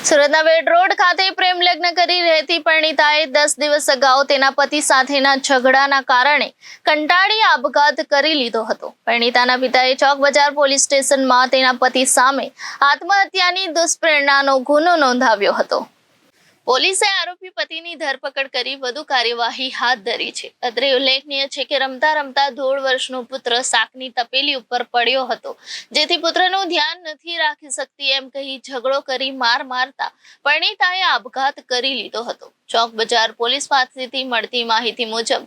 સુરતના વેડ રોડ ખાતે પ્રેમ લગ્ન કરી રહેતી પરિણીતાએ 10 દિવસ અગાઉ તેના પતિ સાથેના ઝઘડાના કારણે કંટાળી આપઘાત કરી લીધો હતો। પરિણીતાના પિતાએ ચોક બજાર પોલીસ સ્ટેશનમાં તેના પતિ સામે આત્મહત્યાની દુષ્પ્રેરણાનો ગુનો નોંધાવ્યો હતો। પોલીસે આરોપી પતિની ધરપકડ કરી વધુ કાર્યવાહી હાથ ધરી છે। અત્રે ઉલ્લેખનીય છે કે રમતા રમતા 1.5 વર્ષનો પુત્ર શાકની તપેલી ઉપર પડ્યો હતો, જેથી પુત્રનું ધ્યાન નથી રાખી શકતી એમ કહી ઝઘડો કરી માર મારતા પરિણીતાએ આપઘાત કરી લીધો હતો। ચોક બજાર પોલીસ પાસેથી મળતી માહિતી મુજબ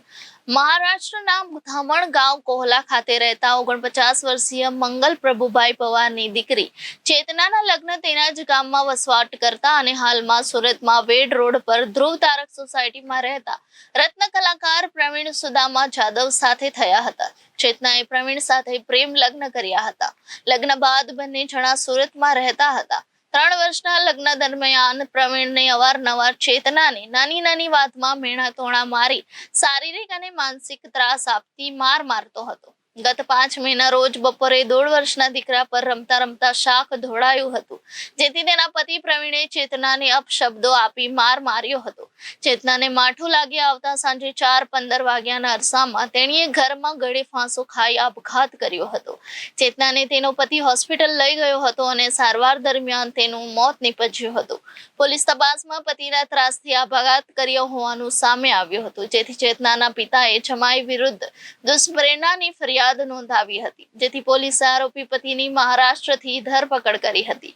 મહારાષ્ટ્રના ધામણ ગાંવ કોહલા ખાતે રહેતા 49 વર્ષીય મંગલ પ્રભુભાઈ પવારની દીકરી ચેતનાના લગ્ન તેના જ ગામમાં વસવાટ કરતા અને હાલમાં સુરતમાં વેડ રોડ પર ધ્રુવ તારક સોસાયટીમાં રહેતા રત્ન કલાકાર પ્રવીણ સુદામા જાદવ સાથે થયા હતા। ચેતનાએ પ્રવીણ સાથે પ્રેમ લગ્ન કર્યા હતા। લગ્ન બાદ બંને જણા સુરતમાં રહેતા હતા। 3 વર્ષના લગ્ન દરમિયાન પ્રવીણને અવારનવાર ચેતનાને નાની વાતમાં મેણાતોણા મારી શારીરિક અને માનસિક ત્રાસ આપતી માર મારતો હતો। ગત 5 મેના રોજ બપોરે 1.5 વર્ષના દીકરા પર રમતા રમતા શાક ઢોળાયું હતું, જેથી તેના પતિ પ્રવીણે ચેતનાને અપશબ્દો આપી માર માર્યો હતો। ચેતનાને માઠું લાગી આવતા સાંજે 4:15 વાગ્યાના અરસામાં તેણીએ ઘરમાં ગળે ફાંસો ખાઈ આપઘાત કર્યો હતો। ચેતનાને તેનો પતિ હોસ્પિટલ લઈ ગયો હતો અને સારવાર દરમિયાન તેનું મોત નીપજ્યું હતું। પોલીસ તપાસમાં પતિના ત્રાસથી આપઘાત કર્યો હોવાનું સામે આવ્યું હતું, જેથી ચેતનાના પિતાએ જમાઈ વિરુદ્ધ દુષ્પ્રેરણાની ફરિયાદ નોંધાવી હતી, જેથી પોલીસે આરોપી પતિની મહારાષ્ટ્રથી ધરપકડ કરી હતી।